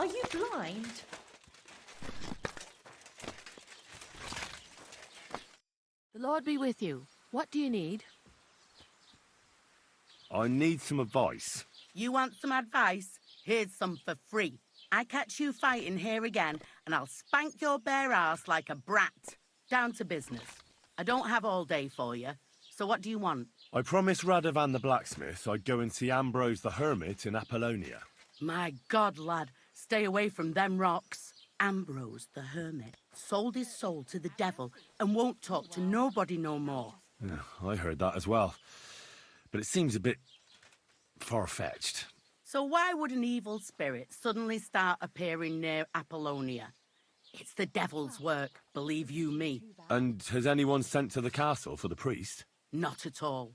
Are you blind? The Lord be with you. What do you need? I need some advice. You want some advice? Here's some for free. I catch you fighting here again, and I'll spank your bare ass like a brat. Down to business. I don't have all day for you, so what do you want? I promised Radovan the blacksmith I'd go and see Ambrose the hermit in Apollonia. My God, lad, stay away from them rocks. Ambrose the hermit sold his soul to the devil and won't talk to nobody no more. Yeah, I heard that as well. But it seems a bit far-fetched. So why would an evil spirit suddenly start appearing near Apollonia? It's the devil's work, believe you me. And has anyone sent to the castle for the priest? Not at all.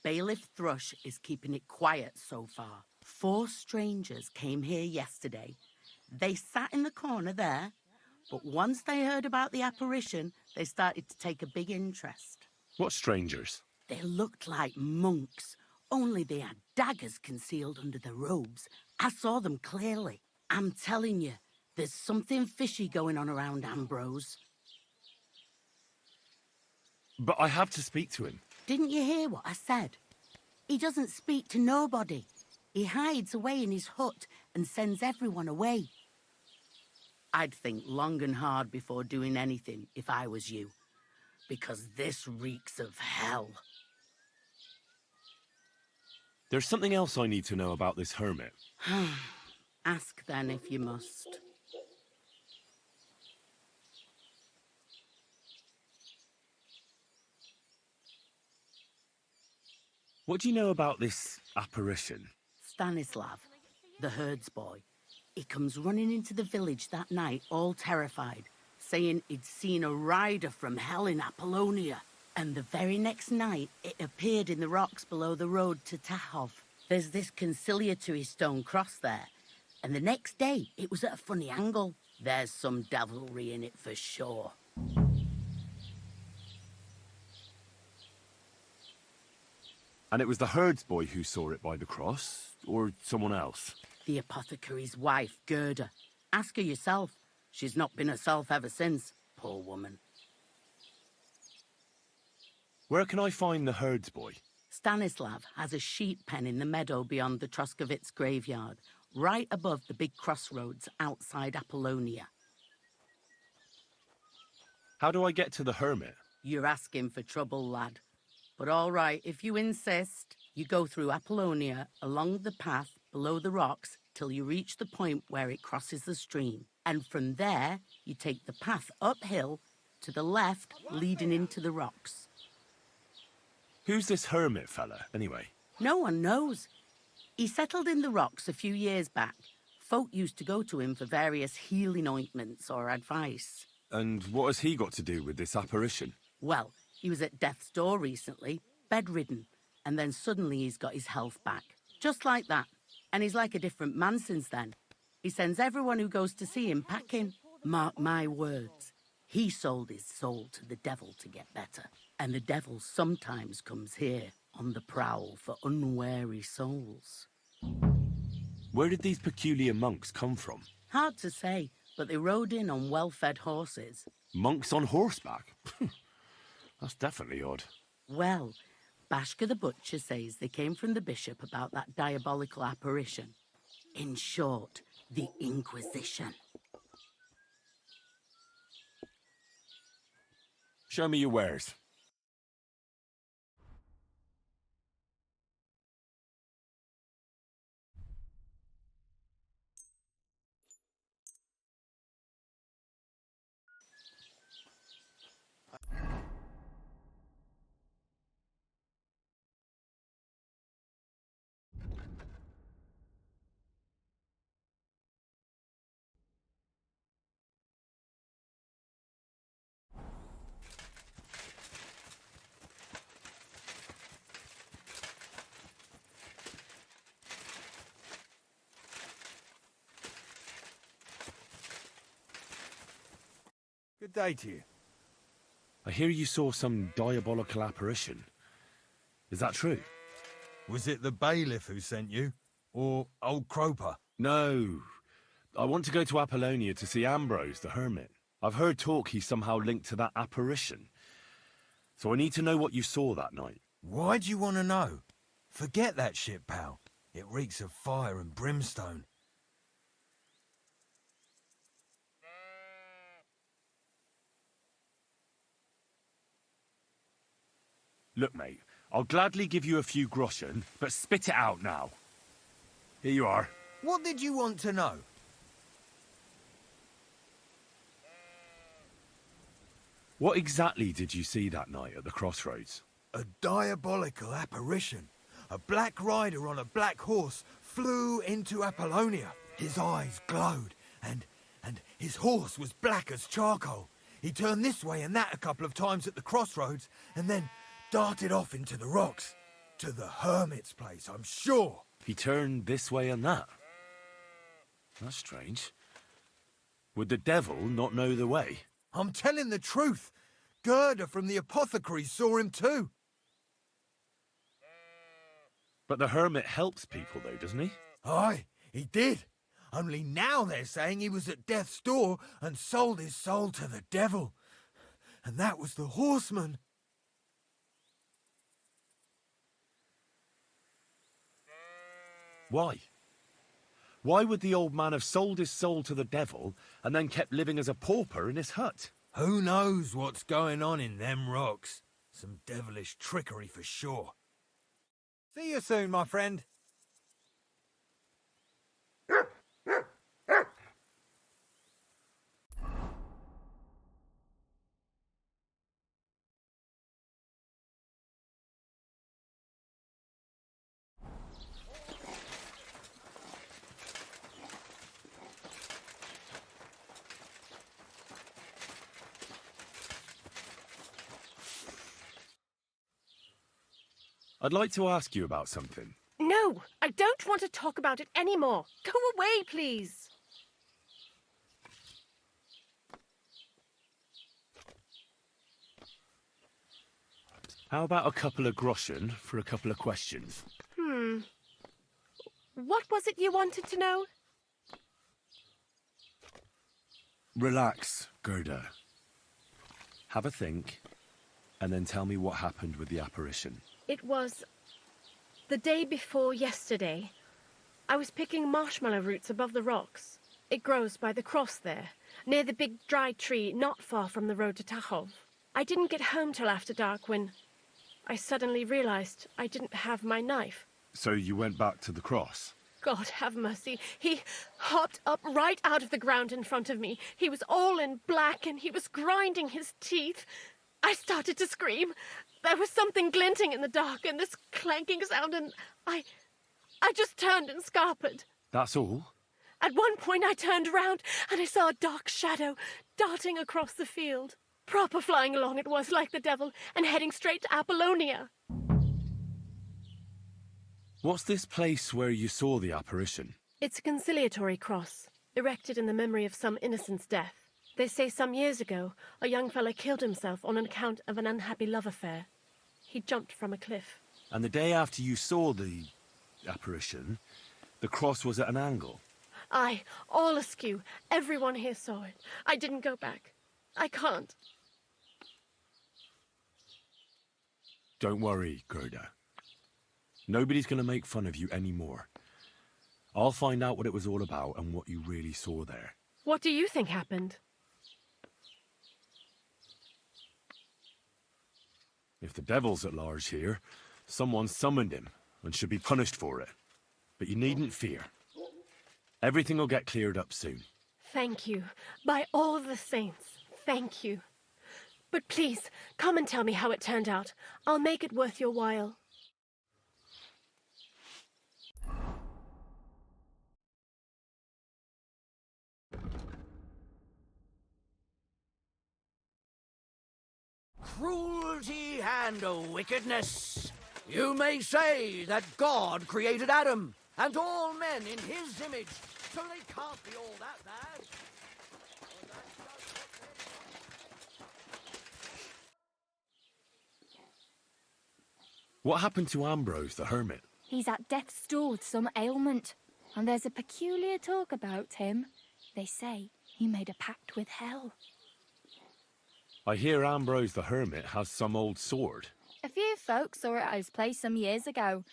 Bailiff Thrush is keeping it quiet so far. 4 strangers came here yesterday. They sat in the corner there, but once they heard about the apparition, they started to take a big interest. What strangers? They looked like monks, only they had daggers concealed under their robes. I saw them clearly. I'm telling you, there's something fishy going on around Ambrose. But I have to speak to him. Didn't you hear what I said? He doesn't speak to nobody. He hides away in his hut and sends everyone away. I'd think long and hard before doing anything if I was you, because this reeks of hell. There's something else I need to know about this hermit. Ask then if you must. What do you know about this apparition? Stanislav, the herds boy. He comes running into the village that night, all terrified, saying he'd seen a rider from hell in Apollonia. And the very next night, it appeared in the rocks below the road to Tahov. There's this conciliatory stone cross there. And the next day, it was at a funny angle. There's some devilry in it for sure. And it was the herds boy who saw it by the cross, or someone else? The apothecary's wife, Gerda. Ask her yourself. She's not been herself ever since, poor woman. Where can I find the herds boy? Stanislav has a sheep pen in the meadow beyond the Troskovitz graveyard, right above the big crossroads outside Apollonia. How do I get to the hermit? You're asking for trouble, lad. But all right, if you insist, you go through Apollonia along the path below the rocks till you reach the point where it crosses the stream. And from there, you take the path uphill to the left, leading into the rocks. Who's this hermit fella, anyway? No one knows. He settled in the rocks a few years back. Folk used to go to him for various healing ointments or advice. And what has he got to do with this apparition? Well, he was at death's door recently, bedridden, and then suddenly he's got his health back. Just like that. And he's like a different man since then. He sends everyone who goes to see him packing. Mark my words. He sold his soul to the devil to get better. And the devil sometimes comes here on the prowl for unwary souls. Where did these peculiar monks come from? Hard to say, but they rode in on well-fed horses. Monks on horseback? That's definitely odd. Well, Bashka the butcher says they came from the bishop about that diabolical apparition. In short, the Inquisition. Show me your wares. Good day to you. I hear you saw some diabolical apparition. Is that true? Was it the bailiff who sent you? Or old Croper? No. I want to go to Apollonia to see Ambrose, the hermit. I've heard talk he's somehow linked to that apparition. So I need to know what you saw that night. Why do you want to know? Forget that shit, pal. It reeks of fire and brimstone. Look, mate, I'll gladly give you a few groschen, but spit it out now. Here you are. What did you want to know? What exactly did you see that night at the crossroads? A diabolical apparition. A black rider on a black horse flew into Apollonia. His eyes glowed, and his horse was black as charcoal. He turned this way and that a couple of times at the crossroads, and then darted off into the rocks. To the hermit's place, I'm sure. He turned this way and that. That's strange. Would the devil not know the way? I'm telling the truth. Gerda from the apothecary saw him too. But the hermit helps people though, doesn't he? Aye, he did. Only now they're saying he was at death's door and sold his soul to the devil. And that was the horseman. Why? Why would the old man have sold his soul to the devil and then kept living as a pauper in his hut? Who knows what's going on in them rocks? Some devilish trickery for sure. See you soon, my friend. I'd like to ask you about something. No, I don't want to talk about it anymore. Go away, please. How about a couple of groschen for a couple of questions? What was it you wanted to know? Relax, Gerda. Have a think, and then tell me what happened with the apparition. It was the day before yesterday. I was picking marshmallow roots above the rocks. It grows by the cross there, near the big dry tree not far from the road to Tachov. I didn't get home till after dark when I suddenly realized I didn't have my knife. So you went back to the cross? God have mercy. He hopped up right out of the ground in front of me. He was all in black and he was grinding his teeth. I started to scream. There was something glinting in the dark and this clanking sound, and I just turned and scarpered. That's all? At one point I turned around and I saw a dark shadow darting across the field. Proper flying along it was, like the devil, and heading straight to Apollonia. What's this place where you saw the apparition? It's a conciliatory cross, erected in the memory of some innocent's death. They say some years ago, a young fellow killed himself on account of an unhappy love affair. He jumped from a cliff. And the day after you saw the apparition, the cross was at an angle? Aye, all askew. Everyone here saw it. I didn't go back. I can't. Don't worry, Gerda. Nobody's going to make fun of you anymore. I'll find out what it was all about and what you really saw there. What do you think happened? If the devil's at large here, someone summoned him and should be punished for it. But you needn't fear. Everything will get cleared up soon. Thank you. By all the saints, thank you. But please, come and tell me how it turned out. I'll make it worth your while. Cruelty and wickedness. You may say that God created Adam and all men in his image, so they can't be all that bad. What happened to Ambrose, the hermit? He's at death's door with some ailment, and there's a peculiar talk about him. They say he made a pact with hell. I hear Ambrose the Hermit has some old sword. A few folks saw it at his place some years ago,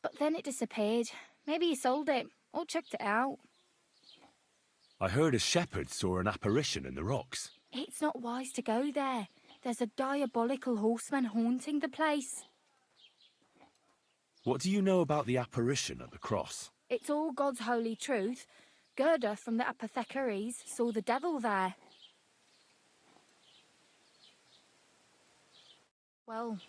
but then it disappeared. Maybe he sold it, or chucked it out. I heard a shepherd saw an apparition in the rocks. It's not wise to go there. There's a diabolical horseman haunting the place. What do you know about the apparition at the cross? It's all God's holy truth. Gerda from the apothecaries saw the devil there. Well...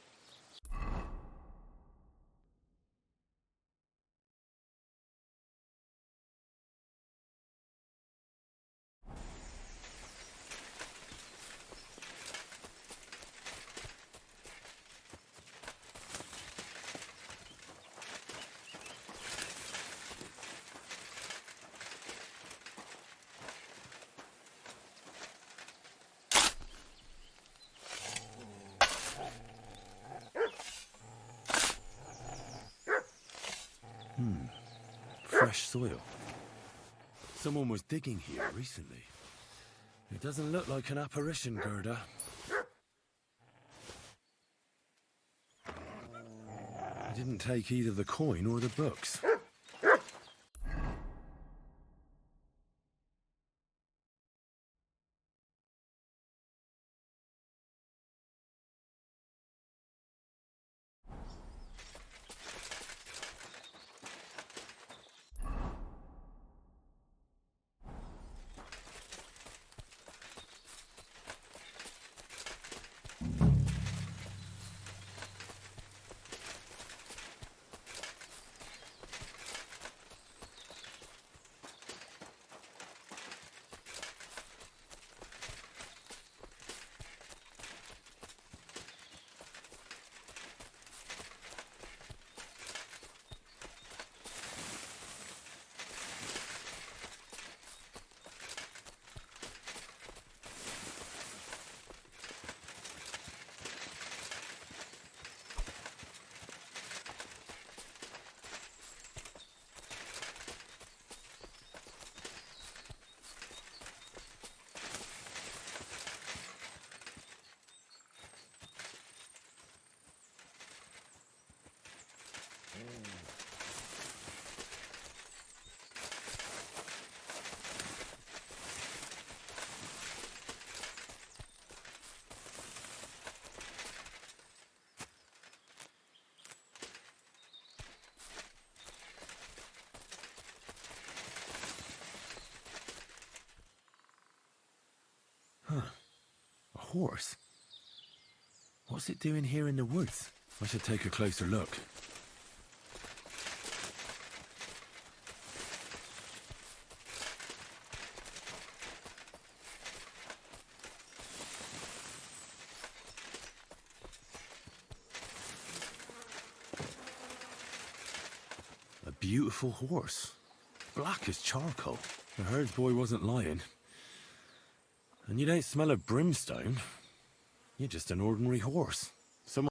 Fresh soil. Someone was digging here recently. It doesn't look like an apparition, Gerda. I didn't take either the coin or the books. A horse? What's it doing here in the woods? I should take a closer look. A beautiful horse. Black as charcoal. The herd boy wasn't lying. And you don't smell of brimstone. You're just an ordinary horse. Someone...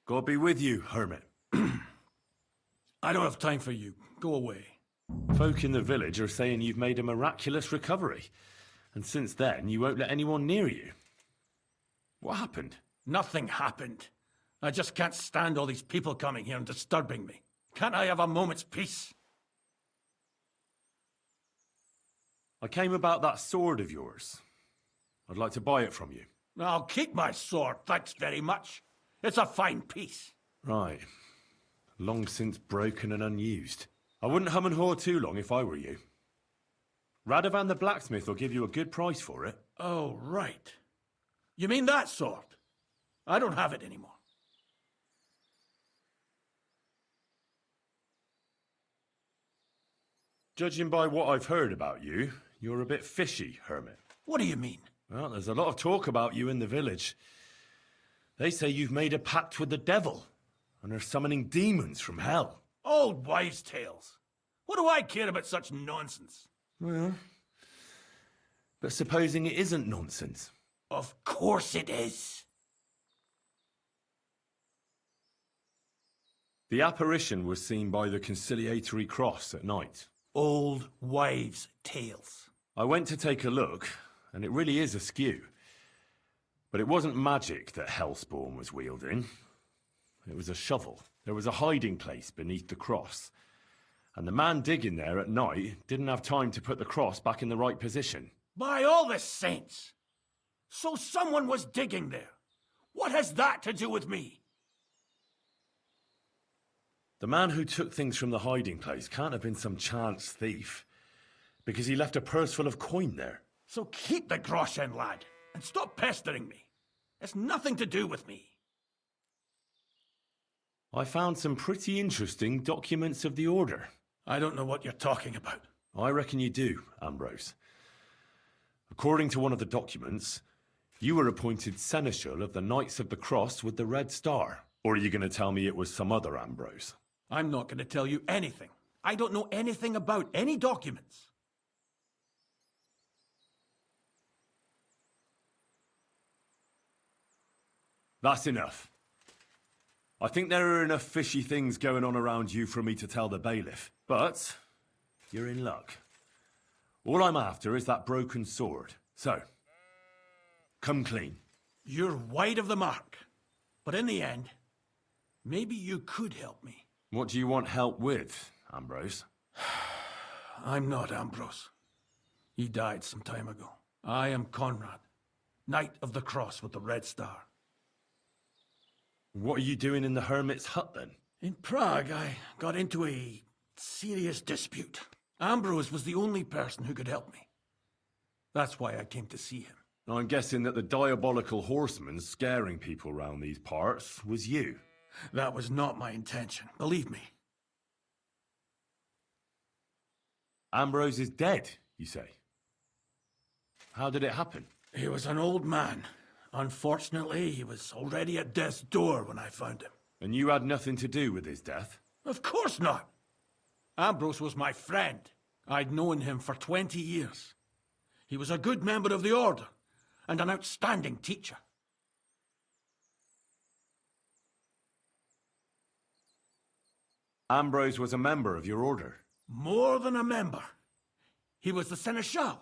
God be with you, hermit. I don't have time for you. Go away. Folk in the village are saying you've made a miraculous recovery. And since then, you won't let anyone near you. What happened? Nothing happened. I just can't stand all these people coming here and disturbing me. Can't I have a moment's peace? I came about that sword of yours. I'd like to buy it from you. I'll keep my sword, thanks very much. It's a fine piece. Right. Long since broken and unused. I wouldn't hum and haw too long if I were you. Radovan the blacksmith will give you a good price for it. Oh, right. You mean that sword? I don't have it anymore. Judging by what I've heard about you, you're a bit fishy, hermit. What do you mean? Well, there's a lot of talk about you in the village. They say you've made a pact with the devil, and are summoning demons from hell. Old wives' tales. What do I care about such nonsense? Well, but supposing it isn't nonsense. Of course it is. The apparition was seen by the conciliatory cross at night. Old wives' tales. I went to take a look, and it really is askew. But it wasn't magic that Hellspawn was wielding. It was a shovel. There was a hiding place beneath the cross. And the man digging there at night didn't have time to put the cross back in the right position. By all the saints! So someone was digging there. What has that to do with me? The man who took things from the hiding place can't have been some chance thief, because he left a purse full of coin there. So keep the groschen, lad, and stop pestering me. It's nothing to do with me. I found some pretty interesting documents of the Order. I don't know what you're talking about. I reckon you do, Ambrose. According to one of the documents, you were appointed Seneschal of the Knights of the Cross with the Red Star. Or are you going to tell me it was some other Ambrose? I'm not going to tell you anything. I don't know anything about any documents. That's enough. I think there are enough fishy things going on around you for me to tell the bailiff. But you're in luck. All I'm after is that broken sword. So, come clean. You're wide of the mark. But in the end, maybe you could help me. What do you want help with, Ambrose? I'm not Ambrose. He died some time ago. I am Conrad, Knight of the Cross with the Red Star. What are you doing in the hermit's hut, then? In Prague, I got into a serious dispute. Ambrose was the only person who could help me. That's why I came to see him. I'm guessing that the diabolical horseman scaring people round these parts was you. That was not my intention, believe me. Ambrose is dead, you say? How did it happen? He was an old man. Unfortunately, he was already at death's door when I found him. And you had nothing to do with his death? Of course not. Ambrose was my friend. I'd known him for 20 years. He was a good member of the Order, and an outstanding teacher. Ambrose was a member of your order? More than a member. He was the Seneschal,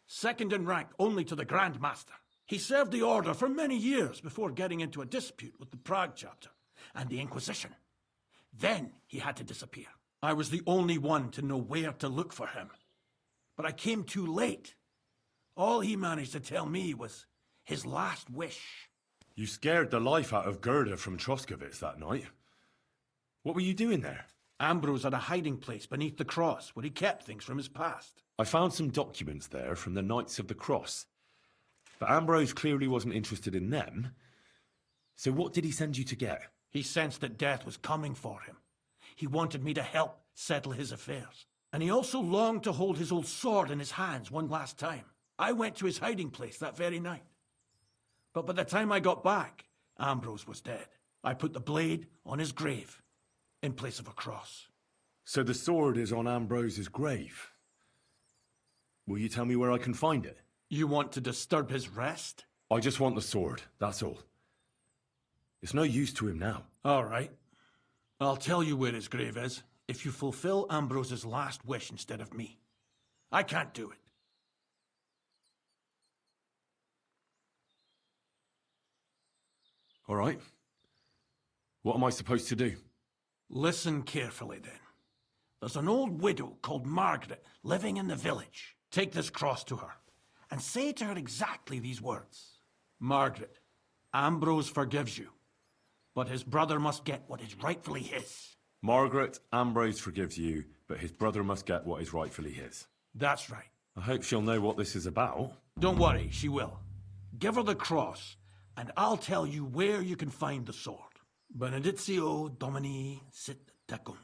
second in rank only to the Grand Master. He served the Order for many years before getting into a dispute with the Prague chapter and the Inquisition. Then he had to disappear. I was the only one to know where to look for him. But I came too late. All he managed to tell me was his last wish. You scared the life out of Gerda from Troskovitz that night. What were you doing there? Ambrose had a hiding place beneath the cross where he kept things from his past. I found some documents there from the Knights of the Cross. But Ambrose clearly wasn't interested in them. So what did he send you to get? He sensed that death was coming for him. He wanted me to help settle his affairs. And he also longed to hold his old sword in his hands one last time. I went to his hiding place that very night. But by the time I got back, Ambrose was dead. I put the blade on his grave in place of a cross. So the sword is on Ambrose's grave. Will you tell me where I can find it? You want to disturb his rest? I just want the sword, that's all. It's no use to him now. All right. I'll tell you where his grave is if you fulfill Ambrose's last wish instead of me. I can't do it. All right. What am I supposed to do? Listen carefully, then. There's an old widow called Margaret living in the village. Take this cross to her, and say to her exactly these words. Margaret, Ambrose forgives you, but his brother must get what is rightfully his. Margaret, Ambrose forgives you, but his brother must get what is rightfully his. That's right. I hope she'll know what this is about. Don't worry, she will. Give her the cross, and I'll tell you where you can find the sword. Benedictio Domini sit tecum.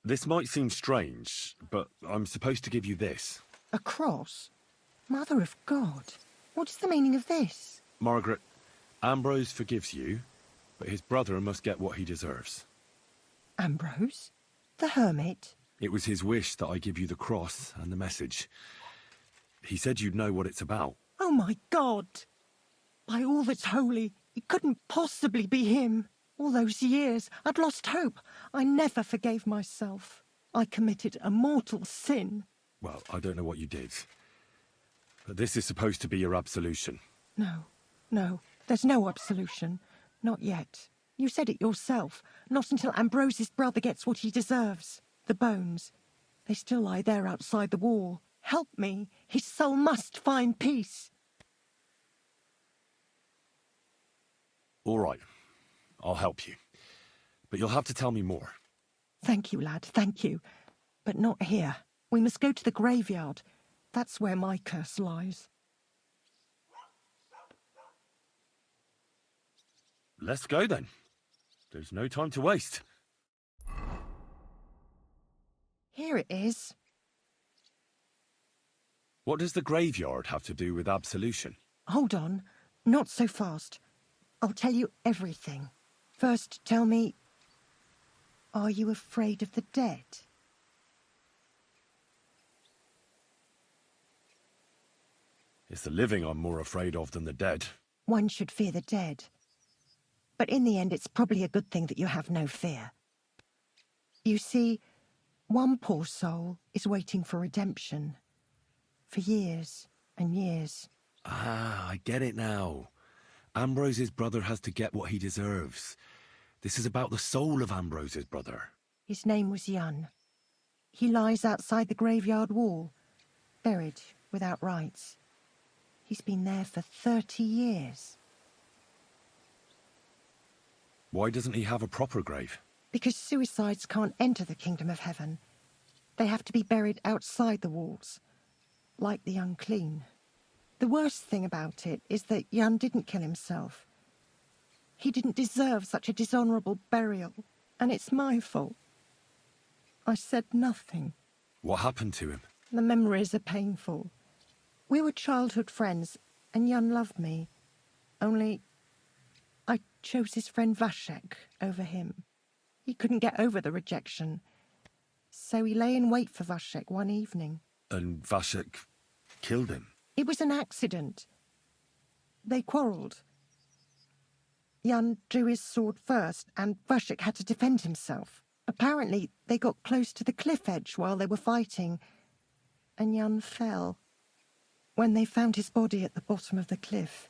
This might seem strange, but I'm supposed to give you this. A cross? Mother of God, what is the meaning of this? Margaret, Ambrose forgives you, but his brother must get what he deserves. Ambrose? The hermit? It was his wish that I give you the cross and the message. He said you'd know what it's about. Oh my God! By all that's holy, it couldn't possibly be him. All those years, I'd lost hope. I never forgave myself. I committed a mortal sin. Well, I don't know what you did. But this is supposed to be your absolution. No, there's no absolution. Not yet. You said it yourself. Not until Ambrose's brother gets what he deserves. The bones. They still lie there outside the wall. Help me. His soul must find peace. All right. I'll help you. But you'll have to tell me more. Thank you, lad, thank you. But not here. We must go to the graveyard. That's where my curse lies. Let's go then. There's no time to waste. Here it is. What does the graveyard have to do with absolution? Hold on. Not so fast. I'll tell you everything. First, tell me, are you afraid of the dead? It's the living I'm more afraid of than the dead. One should fear the dead. But in the end, it's probably a good thing that you have no fear. You see, one poor soul is waiting for redemption. For years and years. Ah, I get it now. Ambrose's brother has to get what he deserves. This is about the soul of Ambrose's brother. His name was Jan. He lies outside the graveyard wall, buried without rites. He's been there for 30 years. Why doesn't he have a proper grave? Because suicides can't enter the kingdom of heaven. They have to be buried outside the walls, like the unclean. The worst thing about it is that Jan didn't kill himself. He didn't deserve such a dishonourable burial, and it's my fault. I said nothing. What happened to him? The memories are painful. We were childhood friends, and Jan loved me. Only I chose his friend Vashek over him. He couldn't get over the rejection. So he lay in wait for Vashek one evening. And Vashek killed him? It was an accident. They quarrelled. Jan drew his sword first, and Vashek had to defend himself. Apparently, they got close to the cliff edge while they were fighting, and Jan fell. When they found his body at the bottom of the cliff,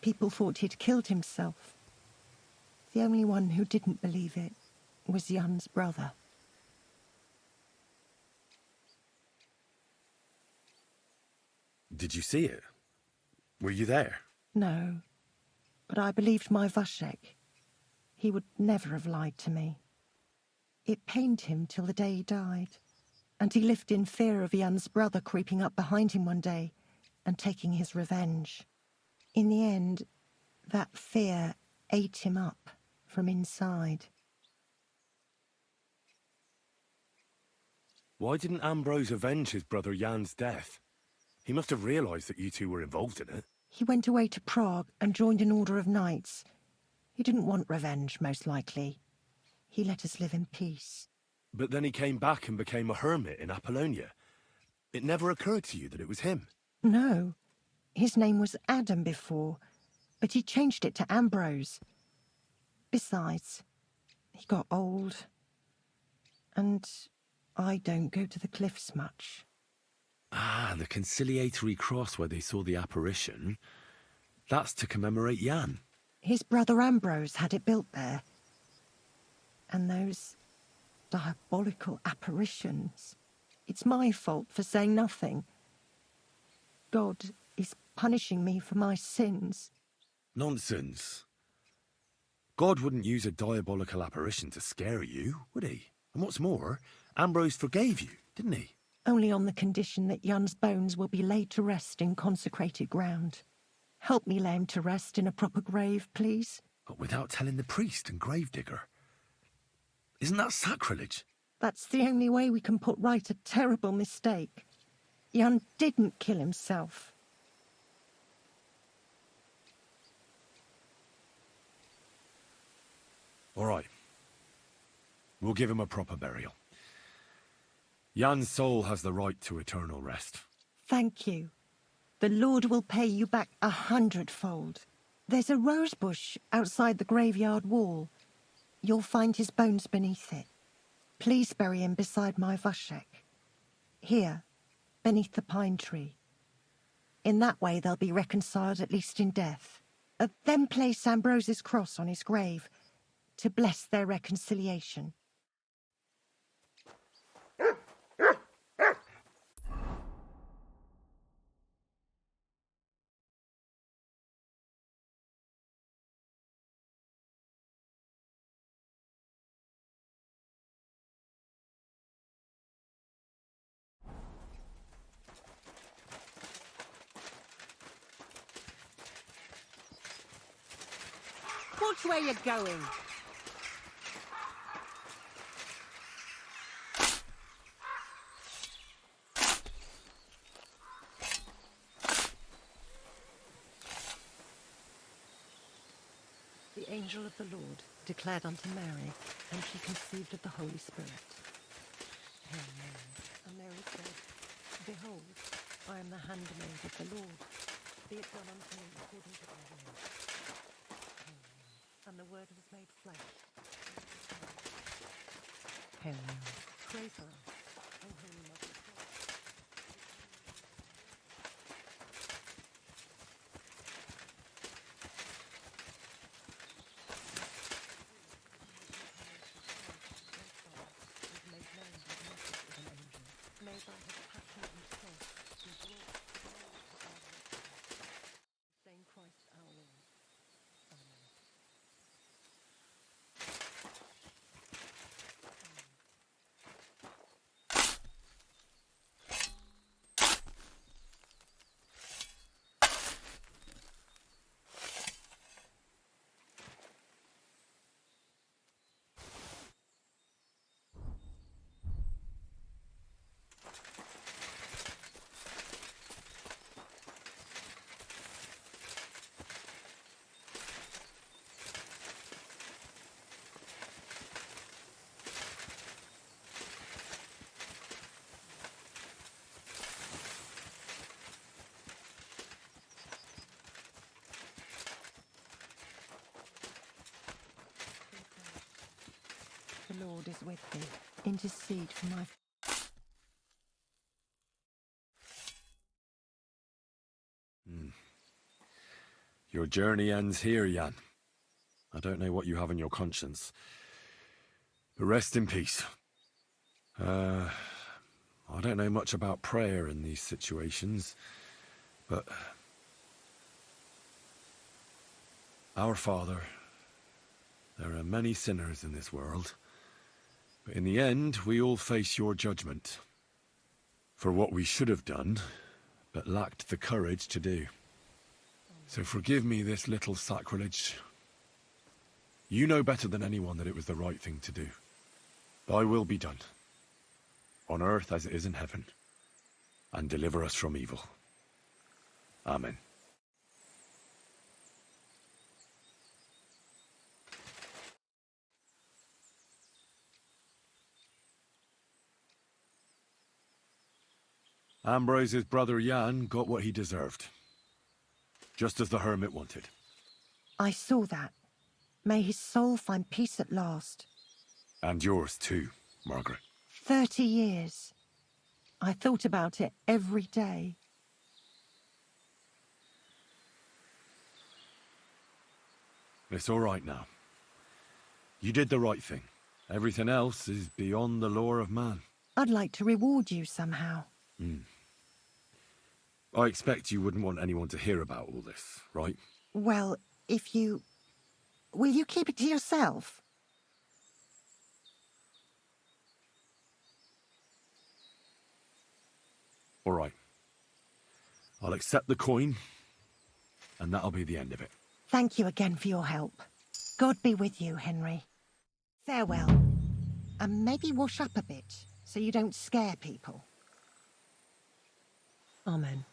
people thought he'd killed himself. The only one who didn't believe it was Jan's brother. Did you see it? Were you there? No, but I believed my Vashek. He would never have lied to me. It pained him till the day he died, and he lived in fear of Jan's brother creeping up behind him one day and taking his revenge. In the end, that fear ate him up from inside. Why didn't Ambrose avenge his brother Jan's death? He must have realised that you two were involved in it. He went away to Prague and joined an order of knights. He didn't want revenge, most likely. He let us live in peace. But then he came back and became a hermit in Apollonia. It never occurred to you that it was him? No. His name was Adam before, but he changed it to Ambrose. Besides, he got old. And I don't go to the cliffs much. Ah, the conciliatory cross where they saw the apparition. That's to commemorate Jan. His brother Ambrose had it built there. And those diabolical apparitions. It's my fault for saying nothing. God is punishing me for my sins. Nonsense. God wouldn't use a diabolical apparition to scare you, would he? And what's more, Ambrose forgave you, didn't he? Only on the condition that Jan's bones will be laid to rest in consecrated ground. Help me lay him to rest in a proper grave, please. But without telling the priest and gravedigger. Isn't that sacrilege? That's the only way we can put right a terrible mistake. Jan didn't kill himself. All right. We'll give him a proper burial. Jan's soul has the right to eternal rest. Thank you. The Lord will pay you back 100-fold. There's a rose bush outside the graveyard wall. You'll find his bones beneath it. Please bury him beside my Vashek. Here, beneath the pine tree. In that way they'll be reconciled, at least in death. Then place Ambrose's cross on his grave to bless their reconciliation. Watch where you're going. The angel of the Lord declared unto Mary, and she conceived of the Holy Spirit. Hail Mary. And Mary said, Behold, I am the handmaid of the Lord. Be it done unto me according to thy word. Hail Mary. And the word was made flesh. Hail Mary. Pray for us, O Holy Mother of God. Made by his passion and cross, be brought to the Lord of our same Christ our Lord. Amen. The Lord is with thee. Intercede for my... Your journey ends here, Jan. I don't know what you have on your conscience. But rest in peace. I don't know much about prayer in these situations, but... Our Father, there are many sinners in this world. But in the end, we all face your judgment. For what we should have done, but lacked the courage to do. So forgive me this little sacrilege. You know better than anyone that it was the right thing to do. Thy will be done, on earth as it is in heaven, and deliver us from evil. Amen. Ambrose's brother Jan got what he deserved. Just as the hermit wanted. I saw that. May his soul find peace at last. And yours too, Margaret. 30 years. I thought about it every day. It's all right now. You did the right thing. Everything else is beyond the law of man. I'd like to reward you somehow. I expect you wouldn't want anyone to hear about all this, right? Well, if you... Will you keep it to yourself? All right. I'll accept the coin, and that'll be the end of it. Thank you again for your help. God be with you, Henry. Farewell. And maybe wash up a bit, so you don't scare people. Amen.